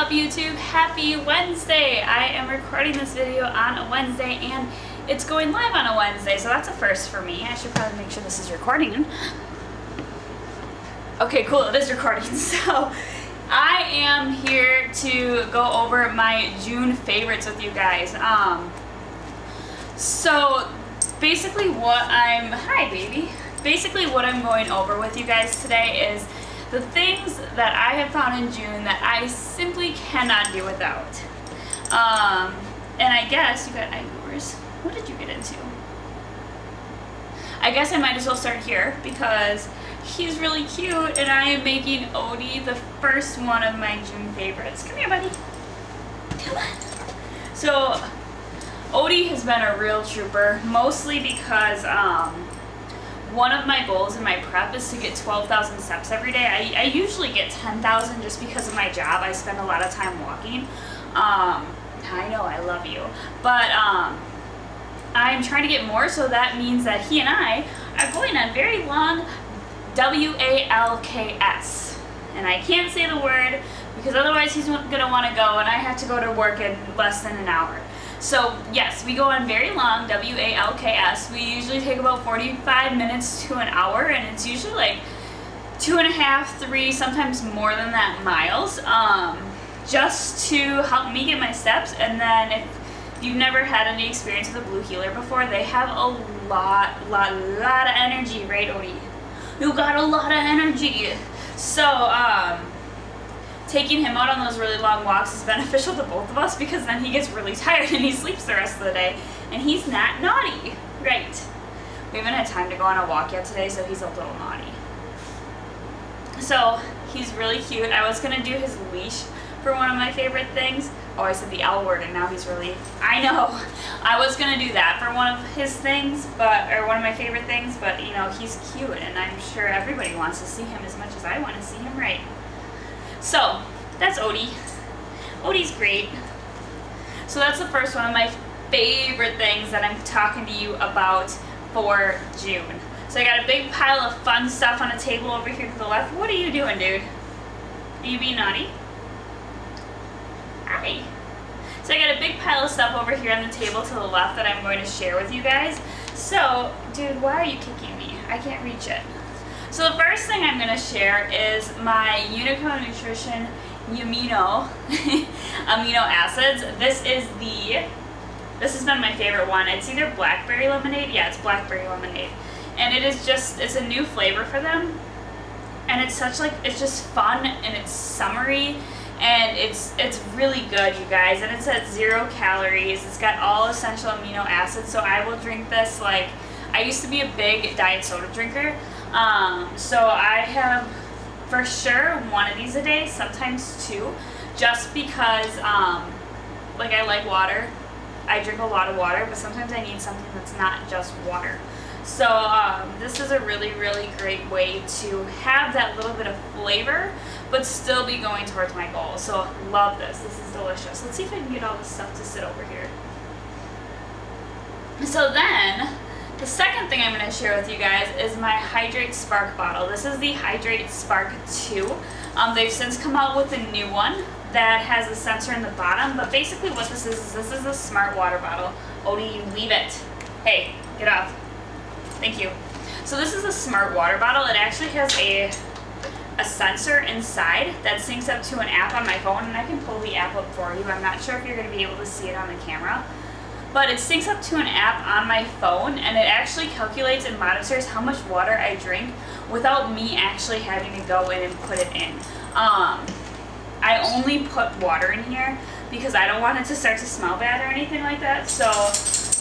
up, YouTube? Happy Wednesday! I am recording this video on a Wednesday and it's going live on a Wednesday, so that's a first for me. I should probably make sure this is recording. Okay, cool, it is recording. So I am here to go over my June favorites with you guys. So basically Basically what I'm going over with you guys today is the things that I have found in June that I simply cannot do without. And I guess you got Igor's. What did you get into? I guess I might as well start here because he's really cute and I am making Odie the first one of my June favorites. Come here, buddy. Come on. So Odie has been a real trooper, mostly because one of my goals in my prep is to get 12,000 steps every day. I usually get 10,000 just because of my job. I spend a lot of time walking. I know, I love you. But I'm trying to get more, so that means that he and I are going on very long WALKS. And I can't say the word because otherwise he's going to want to go and I have to go to work in less than an hour. So yes, we go on very long WALKS. We usually take about 45 minutes to an hour, and it's usually like 2.5, 3, sometimes more than that miles, just to help me get my steps. And then if you've never had any experience with a Blue Heeler before, they have a lot of energy, right, Odie? You got a lot of energy. So taking him out on those really long walks is beneficial to both of us because then he gets really tired and he sleeps the rest of the day and he's not naughty. Right. We haven't had time to go on a walk yet today, so he's a little naughty. So he's really cute. I was going to do his leash for one of my favorite things. Oh, I said the L word and now he's really... I know. I was going to do that for one of his things, or one of my favorite things, but you know, he's cute and I'm sure everybody wants to see him as much as I want to see him, right? So, that's Odie. Odie's great. So that's the first one of my favorite things that I'm talking to you about for June. So I got a big pile of fun stuff on a table over here to the left. What are you doing, dude? Are you being naughty? Hi. So I got a big pile of stuff over here on the table to the left that I'm going to share with you guys. So, dude, why are you kicking me? I can't reach it. So the first thing I'm going to share is my Unico Nutrition amino acids. This has been my favorite one. It's either blackberry lemonade. Yeah, it's blackberry lemonade. And it's a new flavor for them. And it's just fun and it's summery and it's really good, you guys. And it's at 0 calories. It's got all essential amino acids. So I will drink this I used to be a big diet soda drinker. So I have for sure one of these a day, sometimes 2, just because I like water. I drink a lot of water, but sometimes I need something that's not just water. So this is a really great way to have that little bit of flavor, but still be going towards my goal. So love this. This is delicious. Let's see if I can get all this stuff to sit over here. So then, the second thing I'm going to share with you guys is my Hydrate Spark bottle. This is the Hydrate Spark 2. They've since come out with a new one that has a sensor in the bottom, but basically what this is a smart water bottle. Odie, leave it. Hey, get off. Thank you. So this is a smart water bottle. It actually has a sensor inside that syncs up to an app on my phone, and I can pull the app up for you. I'm not sure if you're going to be able to see it on the camera. But it syncs up to an app on my phone, and it actually calculates and monitors how much water I drink without me actually having to go in and put it in. I only put water in here because I don't want it to start to smell bad or anything like that. So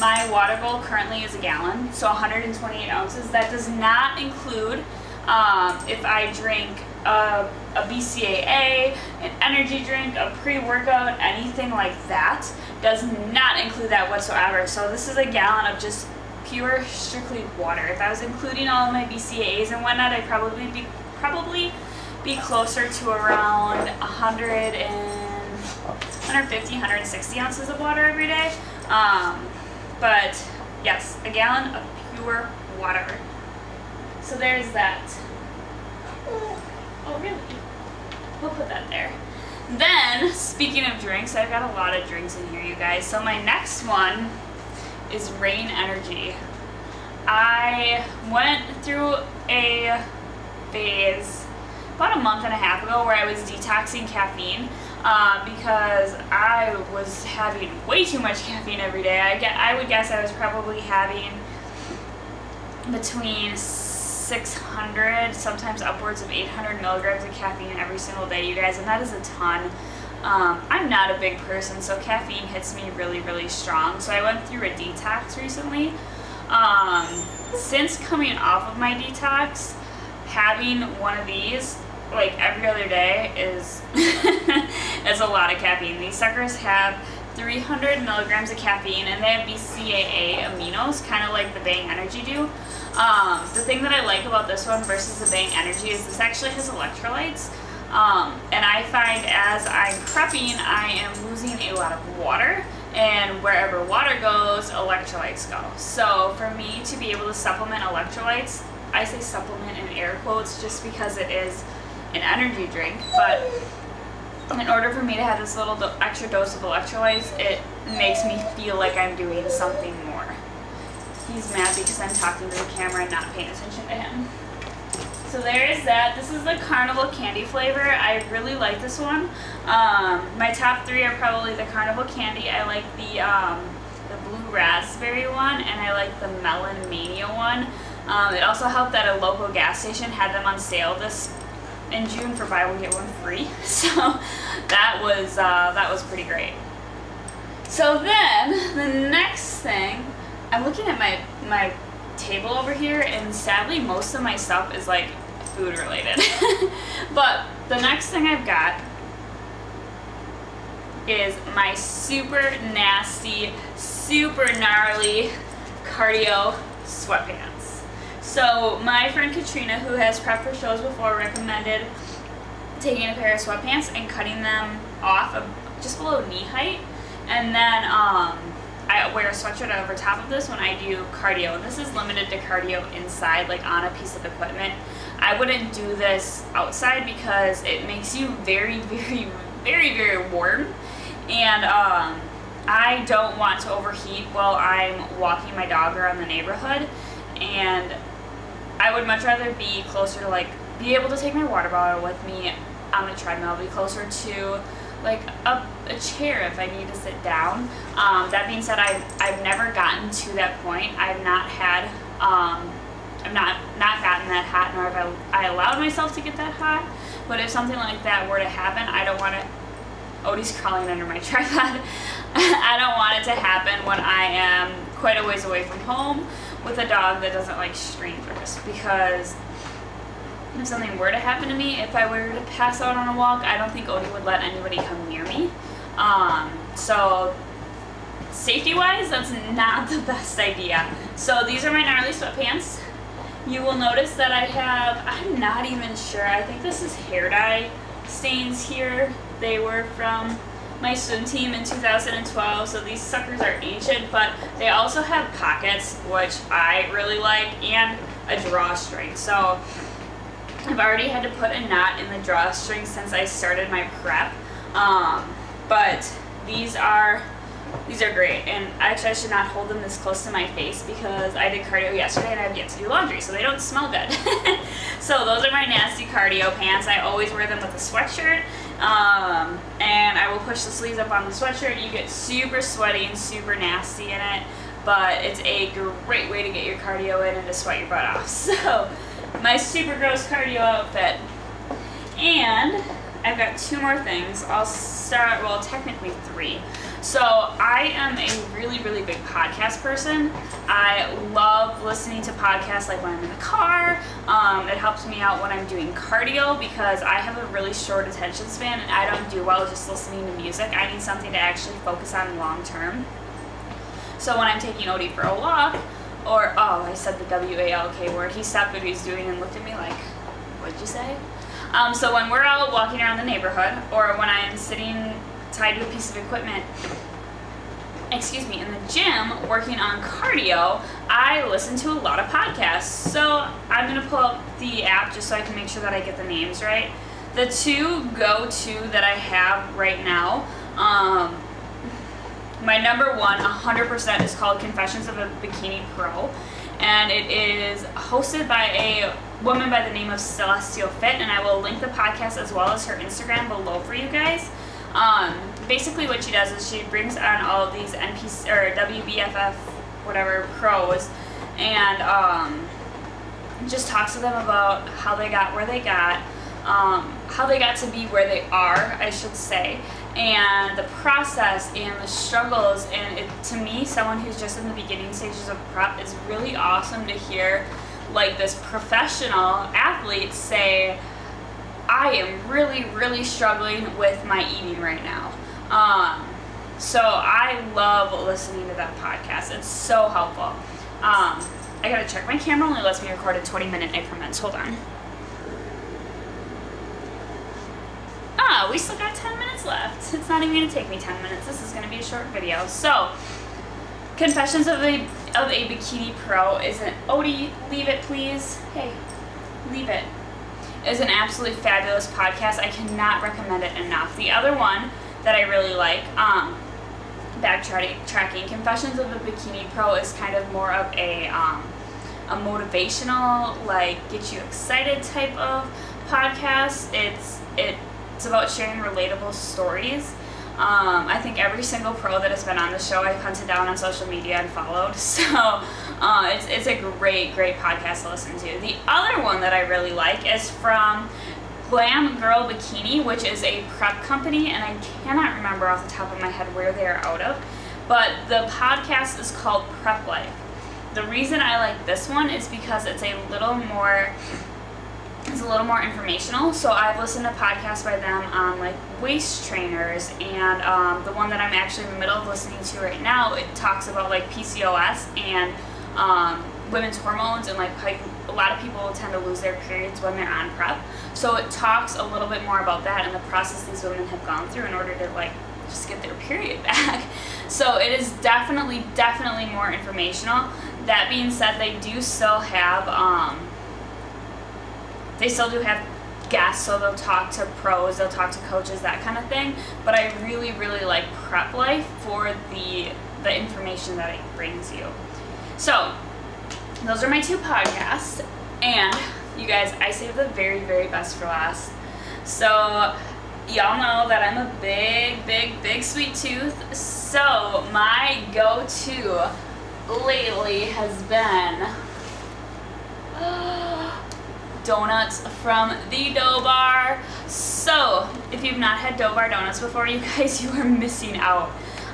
my water goal currently is a gallon, so 128 ounces. That does not include if I drink a BCAA, an energy drink, a pre-workout, anything like that. Does not include that whatsoever. So this is a gallon of just pure, strictly water. If I was including all of my BCAAs and whatnot, I'd probably be closer to around 150, 160 ounces of water every day. But yes, a gallon of pure water. So there's that. Oh really? We'll put that there. Then, speaking of drinks, I've got a lot of drinks in here, you guys. So my next one is Reign Energy. I went through a phase about a month and a half ago where I was detoxing caffeine because I was having way too much caffeine every day. I would guess I was probably having between 600, sometimes upwards of 800 milligrams of caffeine every single day, you guys, and that is a ton. I'm not a big person, so caffeine hits me really, really strong. So I went through a detox recently. Since coming off of my detox, having one of these like every other day is a lot of caffeine. These suckers have 300 milligrams of caffeine, and they have BCAA aminos, kind of like the Bang Energy do. The thing that I like about this one versus the Bang Energy is this actually has electrolytes. And I find as I'm prepping, I am losing a lot of water, and wherever water goes, electrolytes go. So for me to be able to supplement electrolytes, I say supplement in air quotes just because it is an energy drink, but in order for me to have this little extra dose of electrolytes, it makes me feel like I'm doing something more. He's mad because I'm talking to the camera and not paying attention to him. So there is that. This is the Carnival candy flavor. I really like this one. My top three are probably the Carnival candy. I like the blue raspberry one, and I like the melon mania one. It also helped that a local gas station had them on sale in June for buy one get one free. So that was pretty great. So then the next thing, I'm looking at my table over here, and sadly most of my stuff is like food related. But the next thing I've got is my super nasty, super gnarly cardio sweatpants. So my friend Katrina, who has prepped for shows before, recommended taking a pair of sweatpants and cutting them off just below knee height, and then I wear a sweatshirt over top of this when I do cardio, and this is limited to cardio inside, like on a piece of equipment. I wouldn't do this outside because it makes you very, very, very, very warm, and I don't want to overheat while I'm walking my dog around the neighborhood, and I would much rather be closer to, like, be able to take my water bottle with me on the treadmill, be closer to like a chair if I need to sit down. That being said, I've never gotten to that point. I've not had, I've not gotten that hot, nor have I allowed myself to get that hot. But if something like that were to happen, I don't want it. Odie's crawling under my tripod. I don't want it to happen when I am quite a ways away from home with a dog that doesn't like strangers, because if something were to happen to me, if I were to pass out on a walk, I don't think Odie would let anybody come near me. So safety-wise, that's not the best idea. So these are my gnarly sweatpants. You will notice that I have, I'm not even sure, I think this is hair dye stains here. They were from my swim team in 2012, so these suckers are ancient, but they also have pockets, which I really like, and a drawstring. So I've already had to put a knot in the drawstring since I started my prep, but these are great, and actually I should not hold them this close to my face because I did cardio yesterday and I have yet to do laundry, so they don't smell good. So those are my nasty cardio pants. I always wear them with a sweatshirt, and I will push the sleeves up on the sweatshirt. You get super sweaty and super nasty in it, but it's a great way to get your cardio in and to sweat your butt off. So my super gross cardio outfit. And I've got two more things. I'll start, well, technically three. So I am a really, really big podcast person. I love listening to podcasts like when I'm in the car. It helps me out when I'm doing cardio because I have a really short attention span and I don't do well just listening to music. I need something to actually focus on long term. So when I'm taking Odie for a walk, or, oh, I said the W-A-L-K word. He stopped what he was doing and looked at me like, what'd you say? So when we're out walking around the neighborhood, or when I am sitting tied to a piece of equipment, in the gym working on cardio, I listen to a lot of podcasts. So I'm going to pull up the app just so I can make sure that I get the names right. The two go-to that I have right now, my number one, 100%, is called Confessions of a Bikini Pro, and it is hosted by a woman by the name of Celestial Fit, and I will link the podcast as well as her Instagram below for you guys. Basically what she does is she brings on all of these NPC or WBFF whatever pros, and just talks to them about how they got where they got, how they got to be where they are, I should say, and the process and the struggles. And it, to me, someone who's just in the beginning stages of prep, it's really awesome to hear like this professional athlete say, I am really, really struggling with my eating right now. So I love listening to that podcast. It's so helpful. I gotta check. My camera only lets me record in 20-minute increments. Hold on. We still got 10 minutes left. It's not even gonna take me 10 minutes. This is gonna be a short video. So, Confessions of a Bikini Pro is an, Odie, leave it please. Hey, leave it. Is an absolutely fabulous podcast. I cannot recommend it enough. The other one that I really like, backtracking, Confessions of a Bikini Pro is kind of more of a motivational, like get you excited type of podcast. It's about sharing relatable stories. I think every single pro that has been on the show I've hunted down on social media and followed. So it's a great podcast to listen to. The other one that I really like is from Glam Girl Bikini, which is a prep company, and I cannot remember off the top of my head where they are out of, but the podcast is called Prep Life. The reason I like this one is because it's a little more informational. So I've listened to podcasts by them on like waist trainers, and the one that I'm actually in the middle of listening to right now, it talks about like PCOS and women's hormones, and like how a lot of people tend to lose their periods when they're on prep. So it talks a little bit more about that and the process these women have gone through in order to like just get their period back. So it is definitely more informational. That being said, they do still have guests, so they'll talk to pros, they'll talk to coaches, that kind of thing. But I really like Prep Life for the information that it brings you. So those are my two podcasts, and you guys, I saved the very best for last. So y'all know that I'm a big sweet tooth. So my go-to lately has been donuts from the Dough Bar. So if you've not had Dough Bar donuts before, you guys, you are missing out.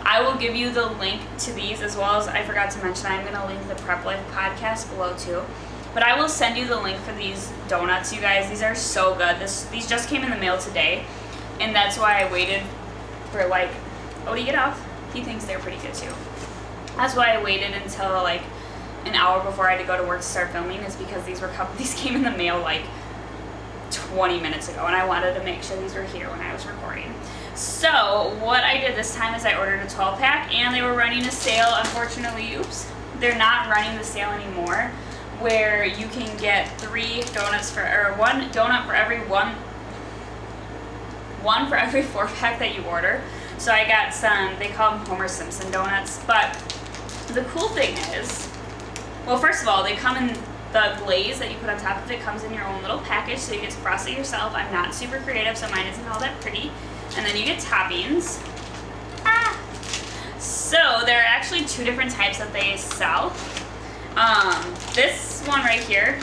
I will give you the link to these, as well as I forgot to mention, I'm going to link the Prep Life podcast below too. But I will send you the link for these donuts, you guys. These are so good. These just came in the mail today, and that's why I waited for like, Odie, get off. He thinks they're pretty good too. That's why I waited until like an hour before I had to go to work to start filming, is because these came in the mail like 20 minutes ago, and I wanted to make sure these were here when I was recording. So what I did this time is I ordered a 12-pack, and they were running a sale. Unfortunately, oops, they're not running the sale anymore, where you can get 3 donuts for, or 1 donut for every one for every 4-pack that you order. So I got some, they call them Homer Simpson donuts. But the cool thing is, well, first of all, they come in, the glaze that you put on top of it comes in your own little package, so you get to frost it yourself. I'm not super creative, so mine isn't all that pretty. And then you get toppings. So there are actually 2 different types that they sell. This one right here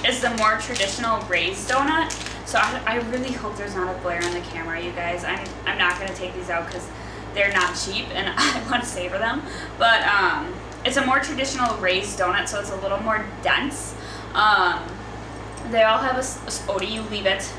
is the more traditional raised donut. So I really hope there's not a glare on the camera, you guys. I'm not going to take these out because they're not cheap and I want to savor them. But it's a more traditional raised donut, so it's a little more dense. They all have Odie, you leave it.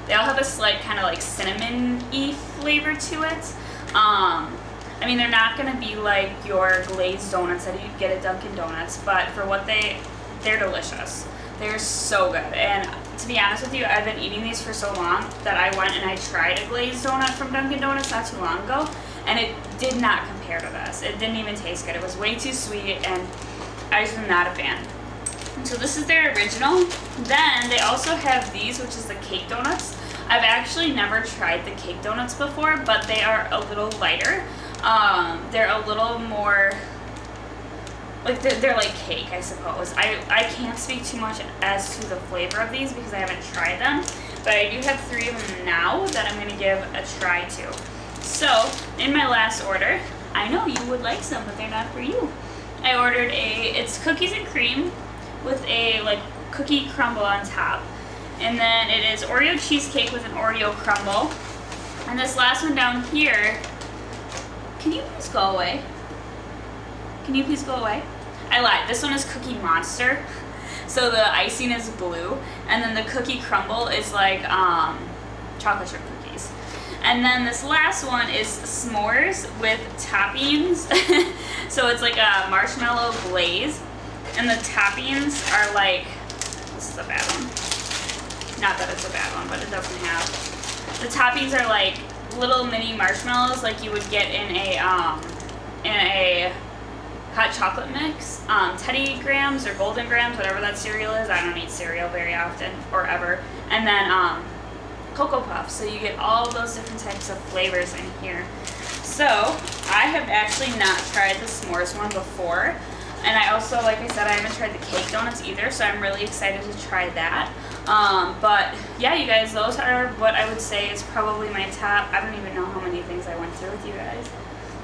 They all have a slight kind of like cinnamon-y flavor to it. I mean, they're not going to be like your glazed donuts that you get at Dunkin' Donuts, but for what they're delicious. They're so good. And to be honest with you, I've been eating these for so long that I went and I tried a glazed donut from Dunkin' Donuts not too long ago, and it did not compare to this. It didn't even taste good. It was way too sweet, and I just am not a fan. So this is their original. Then they also have these, which is the cake donuts. I've actually never tried the cake donuts before, but they are a little lighter. They're a little more, like they're like cake, I suppose. I can't speak too much as to the flavor of these because I haven't tried them, but I do have 3 of them now that I'm going to give a try to. So, in my last order, I know you would like some, but they're not for you. I ordered it's cookies and cream with a like cookie crumble on top. And then it is Oreo cheesecake with an Oreo crumble. And this last one down here, can you please go away? Can you please go away? I lied, this one is Cookie Monster. So the icing is blue, and then the cookie crumble is like chocolate chip cookies. And then this last one is s'mores with toppings. So it's like a marshmallow glaze, and the toppings are like, this is a bad one. Not that it's a bad one, but it doesn't have. The toppings are like little mini marshmallows like you would get in a hot chocolate mix. Teddy Grahams or Golden Grahams, whatever that cereal is. I don't eat cereal very often or ever. And then Cocoa Puffs. So you get all those different types of flavors in here. So I have actually not tried the s'mores one before. And I also, like I said, I haven't tried the cake donuts either, so I'm really excited to try that. But yeah, you guys, those are what I would say is probably my top. I don't even know how many things I went through with you guys.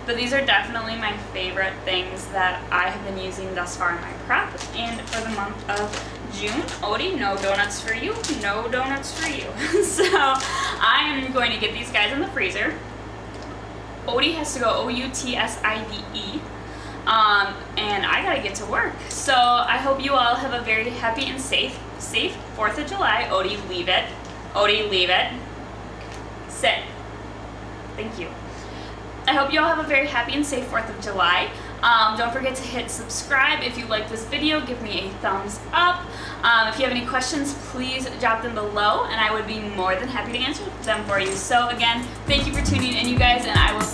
But these are definitely my favorite things that I have been using thus far in my prep. And for the month of June, Odie, no donuts for you, no donuts for you. So I am going to get these guys in the freezer. Odie has to go O-U-T-S-I-D-E. And I gotta get to work. So I hope you all have a very happy and safe 4th of July. Odie, leave it. Odie, leave it. Sit. Thank you. I hope you all have a very happy and safe 4th of July. Don't forget to hit subscribe. If you like this video, give me a thumbs up. If you have any questions, please drop them below, and I would be more than happy to answer them for you. So again, thank you for tuning in, you guys, and I will see you